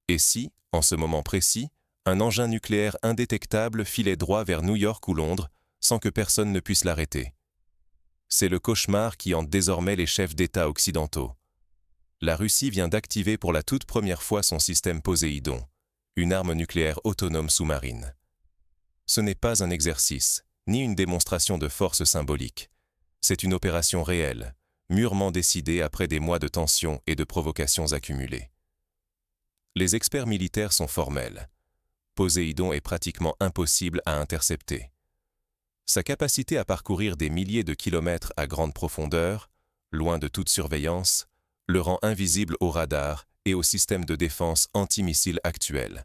Et si, en ce moment précis, un engin nucléaire indétectable filait droit vers New York ou Londres, sans que personne ne puisse l'arrêter? C'est le cauchemar qui hante désormais les chefs d'État occidentaux. La Russie vient d'activer pour la toute première fois son système Poséidon, une arme nucléaire autonome sous-marine. Ce n'est pas un exercice, ni une démonstration de force symbolique. C'est une opération réelle, mûrement décidée après des mois de tensions et de provocations accumulées. Les experts militaires sont formels. Poséidon est pratiquement impossible à intercepter. Sa capacité à parcourir des milliers de kilomètres à grande profondeur, loin de toute surveillance, le rend invisible aux radars et aux systèmes de défense antimissiles actuels.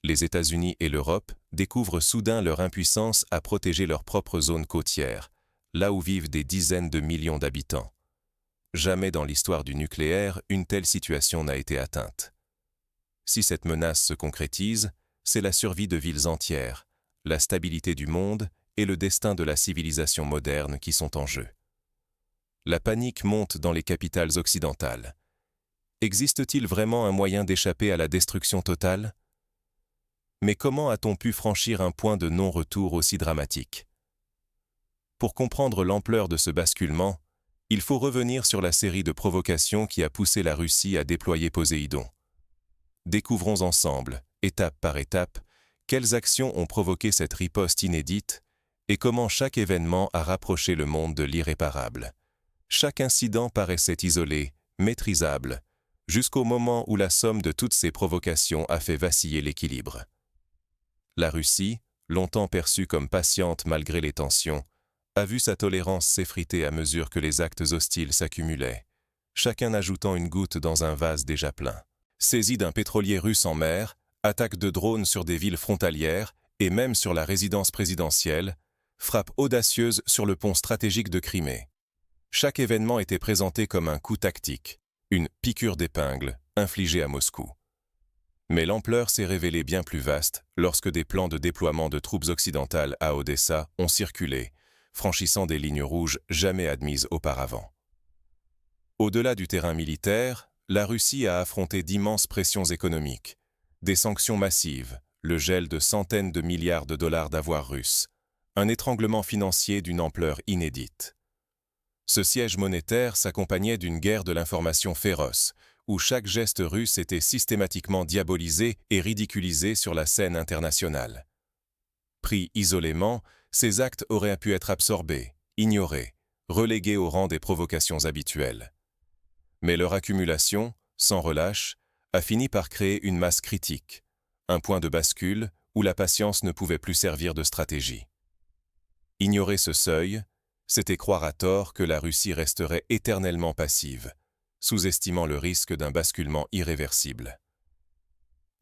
Les États-Unis et l'Europe découvrent soudain leur impuissance à protéger leur propre zone côtière, là où vivent des dizaines de millions d'habitants. Jamais dans l'histoire du nucléaire, une telle situation n'a été atteinte. Si cette menace se concrétise, c'est la survie de villes entières, la stabilité du monde et le destin de la civilisation moderne qui sont en jeu. La panique monte dans les capitales occidentales. Existe-t-il vraiment un moyen d'échapper à la destruction totale? Mais comment a-t-on pu franchir un point de non-retour aussi dramatique? Pour comprendre l'ampleur de ce basculement, il faut revenir sur la série de provocations qui a poussé la Russie à déployer Poséidon. Découvrons ensemble, étape par étape, quelles actions ont provoqué cette riposte inédite et comment chaque événement a rapproché le monde de l'irréparable. Chaque incident paraissait isolé, maîtrisable, jusqu'au moment où la somme de toutes ces provocations a fait vaciller l'équilibre. La Russie, longtemps perçue comme patiente malgré les tensions, a vu sa tolérance s'effriter à mesure que les actes hostiles s'accumulaient, chacun ajoutant une goutte dans un vase déjà plein. Saisie d'un pétrolier russe en mer, attaque de drones sur des villes frontalières et même sur la résidence présidentielle, frappe audacieuse sur le pont stratégique de Crimée. Chaque événement était présenté comme un coup tactique, une piqûre d'épingle infligée à Moscou. Mais l'ampleur s'est révélée bien plus vaste lorsque des plans de déploiement de troupes occidentales à Odessa ont circulé, franchissant des lignes rouges jamais admises auparavant. Au-delà du terrain militaire, la Russie a affronté d'immenses pressions économiques, des sanctions massives, le gel de centaines de milliards de dollars d'avoirs russes, un étranglement financier d'une ampleur inédite. Ce siège monétaire s'accompagnait d'une guerre de l'information féroce, où chaque geste russe était systématiquement diabolisé et ridiculisé sur la scène internationale. Pris isolément, ces actes auraient pu être absorbés, ignorés, relégués au rang des provocations habituelles. Mais leur accumulation, sans relâche, a fini par créer une masse critique, un point de bascule où la patience ne pouvait plus servir de stratégie. Ignorer ce seuil, c'était croire à tort que la Russie resterait éternellement passive, sous-estimant le risque d'un basculement irréversible.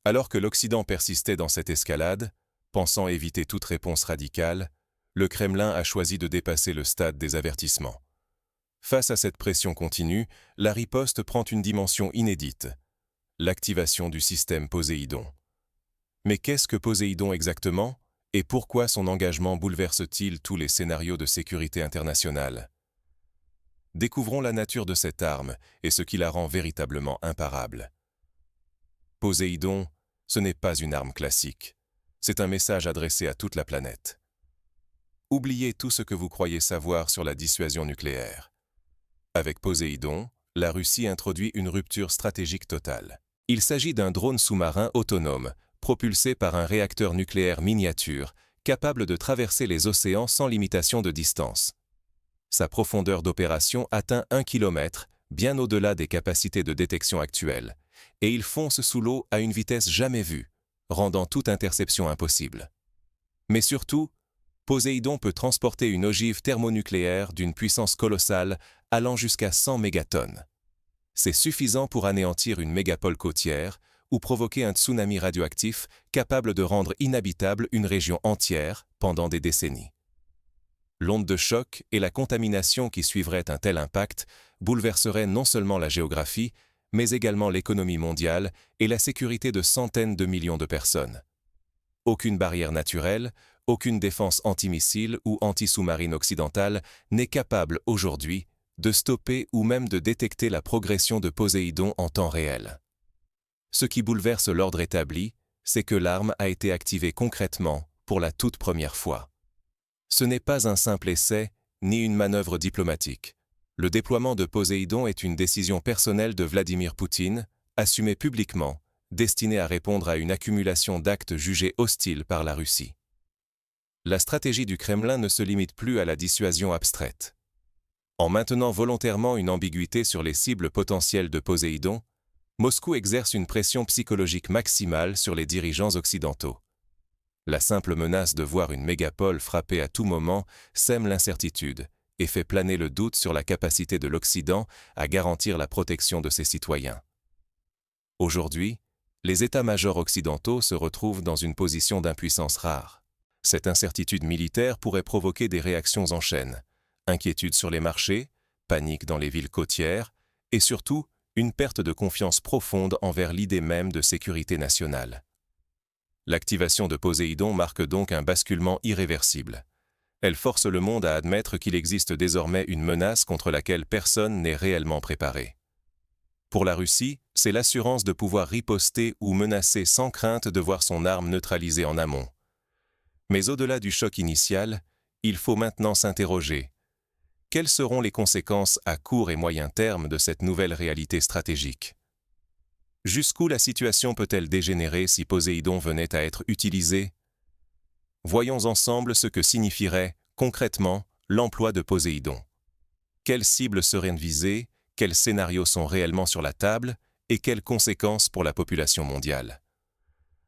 Alors que l'Occident persistait dans cette escalade, pensant éviter toute réponse radicale, le Kremlin a choisi de dépasser le stade des avertissements. Face à cette pression continue, la riposte prend une dimension inédite, l'activation du système Poséidon. Mais qu'est-ce que Poséidon exactement, et pourquoi son engagement bouleverse-t-il tous les scénarios de sécurité internationale? Découvrons la nature de cette arme et ce qui la rend véritablement imparable. Poséidon, ce n'est pas une arme classique. C'est un message adressé à toute la planète. Oubliez tout ce que vous croyez savoir sur la dissuasion nucléaire. Avec Poséidon, la Russie introduit une rupture stratégique totale. Il s'agit d'un drone sous-marin autonome, propulsé par un réacteur nucléaire miniature, capable de traverser les océans sans limitation de distance. Sa profondeur d'opération atteint 1 km, bien au-delà des capacités de détection actuelles, et il fonce sous l'eau à une vitesse jamais vue, rendant toute interception impossible. Mais surtout, Poséidon peut transporter une ogive thermonucléaire d'une puissance colossale allant jusqu'à 100 mégatonnes. C'est suffisant pour anéantir une mégapole côtière ou provoquer un tsunami radioactif capable de rendre inhabitable une région entière pendant des décennies. L'onde de choc et la contamination qui suivraient un tel impact bouleverseraient non seulement la géographie, mais également l'économie mondiale et la sécurité de centaines de millions de personnes. Aucune barrière naturelle, aucune défense antimissile ou anti-sous-marine occidentale n'est capable aujourd'hui de stopper ou même de détecter la progression de Poséidon en temps réel. Ce qui bouleverse l'ordre établi, c'est que l'arme a été activée concrètement pour la toute première fois. Ce n'est pas un simple essai, ni une manœuvre diplomatique. Le déploiement de Poséidon est une décision personnelle de Vladimir Poutine, assumée publiquement, destinée à répondre à une accumulation d'actes jugés hostiles par la Russie. La stratégie du Kremlin ne se limite plus à la dissuasion abstraite. En maintenant volontairement une ambiguïté sur les cibles potentielles de Poséidon, Moscou exerce une pression psychologique maximale sur les dirigeants occidentaux. La simple menace de voir une mégapole frapper à tout moment sème l'incertitude et fait planer le doute sur la capacité de l'Occident à garantir la protection de ses citoyens. Aujourd'hui, les états-majors occidentaux se retrouvent dans une position d'impuissance rare. Cette incertitude militaire pourrait provoquer des réactions en chaîne, inquiétude sur les marchés, panique dans les villes côtières et surtout une perte de confiance profonde envers l'idée même de sécurité nationale. L'activation de Poséidon marque donc un basculement irréversible. Elle force le monde à admettre qu'il existe désormais une menace contre laquelle personne n'est réellement préparé. Pour la Russie, c'est l'assurance de pouvoir riposter ou menacer sans crainte de voir son arme neutralisée en amont. Mais au-delà du choc initial, il faut maintenant s'interroger. Quelles seront les conséquences à court et moyen terme de cette nouvelle réalité stratégique ? Jusqu'où la situation peut-elle dégénérer si Poséidon venait à être utilisé ? Voyons ensemble ce que signifierait, concrètement, l'emploi de Poséidon. Quelles cibles seraient visées, quels scénarios sont réellement sur la table et quelles conséquences pour la population mondiale ?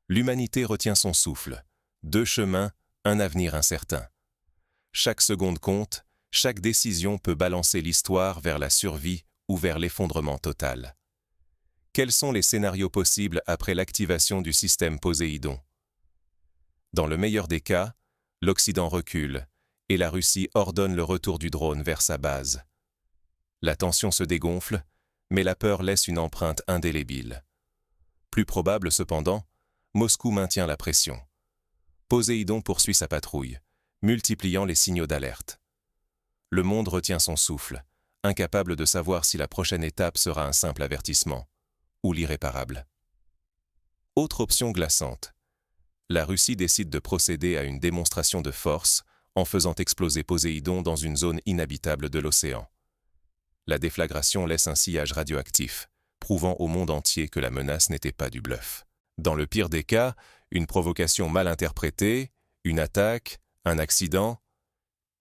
L'humanité retient son souffle. 2 chemins, un avenir incertain. Chaque seconde compte, chaque décision peut balancer l'histoire vers la survie ou vers l'effondrement total. Quels sont les scénarios possibles après l'activation du système Poséidon ? Dans le meilleur des cas, l'Occident recule et la Russie ordonne le retour du drone vers sa base. La tension se dégonfle, mais la peur laisse une empreinte indélébile. Plus probable cependant, Moscou maintient la pression. Poséidon poursuit sa patrouille, multipliant les signaux d'alerte. Le monde retient son souffle, incapable de savoir si la prochaine étape sera un simple avertissement ou l'irréparable. Autre option glaçante. La Russie décide de procéder à une démonstration de force en faisant exploser Poséidon dans une zone inhabitable de l'océan. La déflagration laisse un sillage radioactif, prouvant au monde entier que la menace n'était pas du bluff. Dans le pire des cas, une provocation mal interprétée, une attaque, un accident,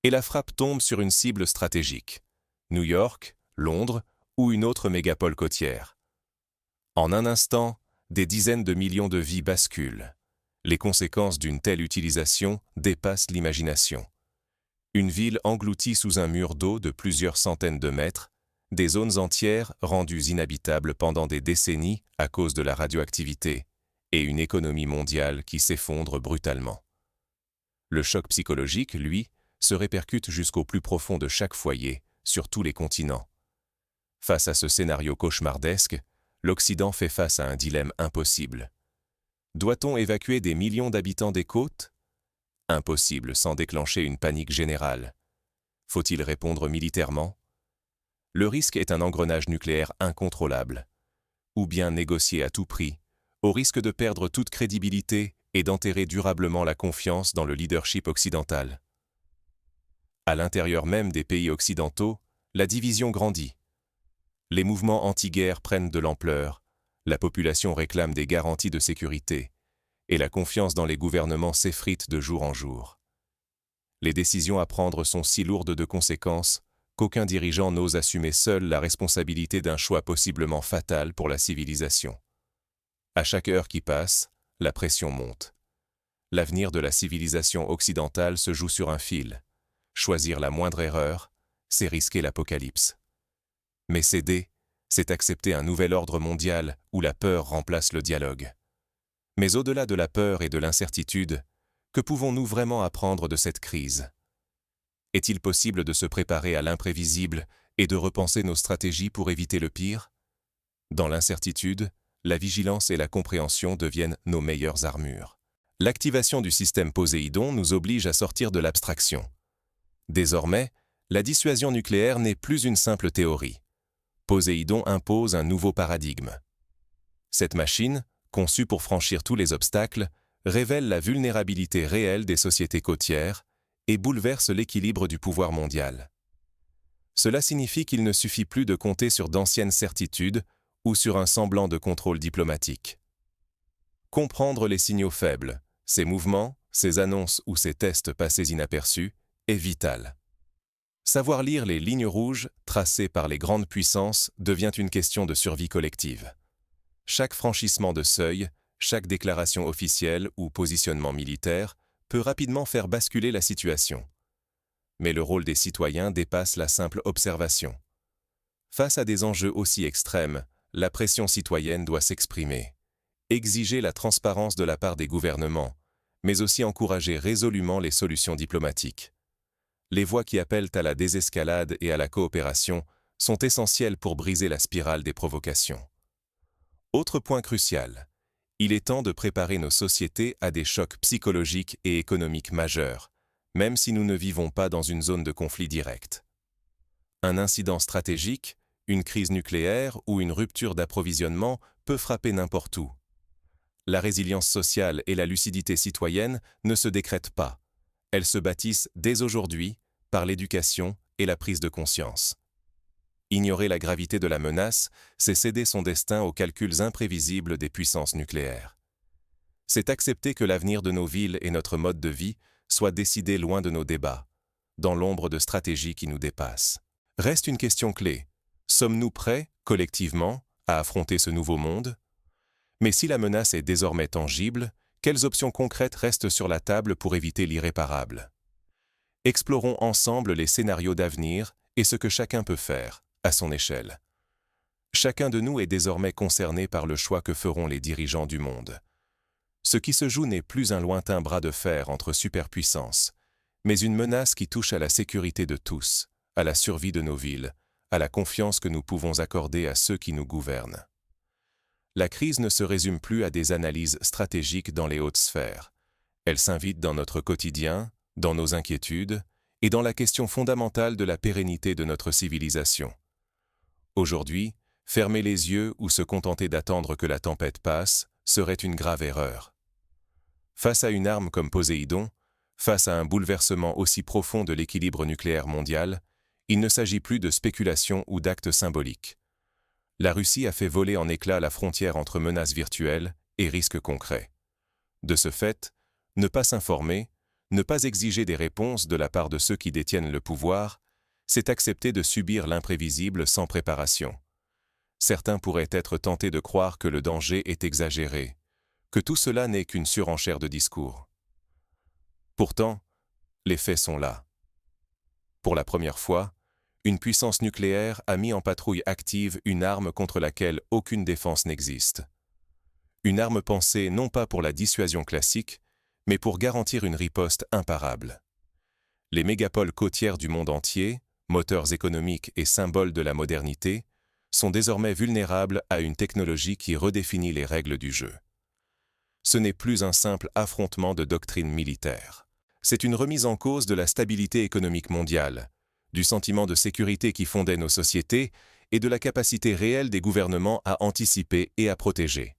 et la frappe tombe sur une cible stratégique, New York, Londres ou une autre mégapole côtière. En un instant, des dizaines de millions de vies basculent. Les conséquences d'une telle utilisation dépassent l'imagination. Une ville engloutie sous un mur d'eau de plusieurs centaines de mètres, des zones entières rendues inhabitables pendant des décennies à cause de la radioactivité, et une économie mondiale qui s'effondre brutalement. Le choc psychologique, lui, se répercute jusqu'au plus profond de chaque foyer, sur tous les continents. Face à ce scénario cauchemardesque, l'Occident fait face à un dilemme impossible. Doit-on évacuer des millions d'habitants des côtes ? Impossible sans déclencher une panique générale. Faut-il répondre militairement ? Le risque est un engrenage nucléaire incontrôlable. Ou bien négocier à tout prix, au risque de perdre toute crédibilité et d'enterrer durablement la confiance dans le leadership occidental. À l'intérieur même des pays occidentaux, la division grandit. Les mouvements anti-guerre prennent de l'ampleur, la population réclame des garanties de sécurité, et la confiance dans les gouvernements s'effrite de jour en jour. Les décisions à prendre sont si lourdes de conséquences qu'aucun dirigeant n'ose assumer seul la responsabilité d'un choix possiblement fatal pour la civilisation. À chaque heure qui passe, la pression monte. L'avenir de la civilisation occidentale se joue sur un fil. Choisir la moindre erreur, c'est risquer l'apocalypse. Mais céder, c'est accepter un nouvel ordre mondial où la peur remplace le dialogue. Mais au-delà de la peur et de l'incertitude, que pouvons-nous vraiment apprendre de cette crise ? Est-il possible de se préparer à l'imprévisible et de repenser nos stratégies pour éviter le pire ? Dans l'incertitude, la vigilance et la compréhension deviennent nos meilleures armures. L'activation du système Poséidon nous oblige à sortir de l'abstraction. Désormais, la dissuasion nucléaire n'est plus une simple théorie. Poséidon impose un nouveau paradigme. Cette machine, conçue pour franchir tous les obstacles, révèle la vulnérabilité réelle des sociétés côtières et bouleverse l'équilibre du pouvoir mondial. Cela signifie qu'il ne suffit plus de compter sur d'anciennes certitudes ou sur un semblant de contrôle diplomatique. Comprendre les signaux faibles, ces mouvements, ces annonces ou ces tests passés inaperçus, est vital. Savoir lire les lignes rouges tracées par les grandes puissances devient une question de survie collective. Chaque franchissement de seuil, chaque déclaration officielle ou positionnement militaire peut rapidement faire basculer la situation. Mais le rôle des citoyens dépasse la simple observation. Face à des enjeux aussi extrêmes, la pression citoyenne doit s'exprimer. Exiger la transparence de la part des gouvernements, mais aussi encourager résolument les solutions diplomatiques. Les voix qui appellent à la désescalade et à la coopération sont essentielles pour briser la spirale des provocations. Autre point crucial, il est temps de préparer nos sociétés à des chocs psychologiques et économiques majeurs, même si nous ne vivons pas dans une zone de conflit direct. Un incident stratégique, une crise nucléaire ou une rupture d'approvisionnement peut frapper n'importe où. La résilience sociale et la lucidité citoyenne ne se décrètent pas. Elles se bâtissent dès aujourd'hui par l'éducation et la prise de conscience. Ignorer la gravité de la menace, c'est céder son destin aux calculs imprévisibles des puissances nucléaires. C'est accepter que l'avenir de nos villes et notre mode de vie soit décidé loin de nos débats, dans l'ombre de stratégies qui nous dépassent. Reste une question clé. Sommes-nous prêts, collectivement, à affronter ce nouveau monde? Mais si la menace est désormais tangible, quelles options concrètes restent sur la table pour éviter l'irréparable? Explorons ensemble les scénarios d'avenir et ce que chacun peut faire, à son échelle. Chacun de nous est désormais concerné par le choix que feront les dirigeants du monde. Ce qui se joue n'est plus un lointain bras de fer entre superpuissances, mais une menace qui touche à la sécurité de tous, à la survie de nos villes, à la confiance que nous pouvons accorder à ceux qui nous gouvernent. La crise ne se résume plus à des analyses stratégiques dans les hautes sphères. Elle s'invite dans notre quotidien, dans nos inquiétudes et dans la question fondamentale de la pérennité de notre civilisation. Aujourd'hui, fermer les yeux ou se contenter d'attendre que la tempête passe serait une grave erreur. Face à une arme comme Poséidon, face à un bouleversement aussi profond de l'équilibre nucléaire mondial, il ne s'agit plus de spéculation ou d'actes symboliques. La Russie a fait voler en éclats la frontière entre menaces virtuelles et risques concrets. De ce fait, ne pas s'informer, ne pas exiger des réponses de la part de ceux qui détiennent le pouvoir, c'est accepter de subir l'imprévisible sans préparation. Certains pourraient être tentés de croire que le danger est exagéré, que tout cela n'est qu'une surenchère de discours. Pourtant, les faits sont là. Pour la première fois, une puissance nucléaire a mis en patrouille active une arme contre laquelle aucune défense n'existe. Une arme pensée non pas pour la dissuasion classique, mais pour garantir une riposte imparable. Les mégapoles côtières du monde entier, moteurs économiques et symboles de la modernité, sont désormais vulnérables à une technologie qui redéfinit les règles du jeu. Ce n'est plus un simple affrontement de doctrine militaire. C'est une remise en cause de la stabilité économique mondiale, du sentiment de sécurité qui fondait nos sociétés et de la capacité réelle des gouvernements à anticiper et à protéger.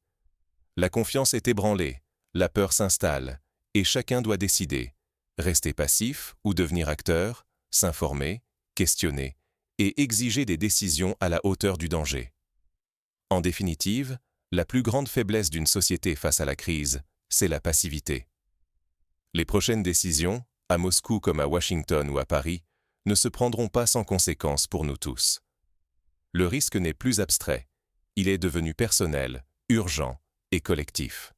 La confiance est ébranlée, la peur s'installe, et chacun doit décider, rester passif ou devenir acteur, s'informer, questionner et exiger des décisions à la hauteur du danger. En définitive, la plus grande faiblesse d'une société face à la crise, c'est la passivité. Les prochaines décisions, à Moscou comme à Washington ou à Paris, ne se prendront pas sans conséquences pour nous tous. Le risque n'est plus abstrait, il est devenu personnel, urgent et collectif.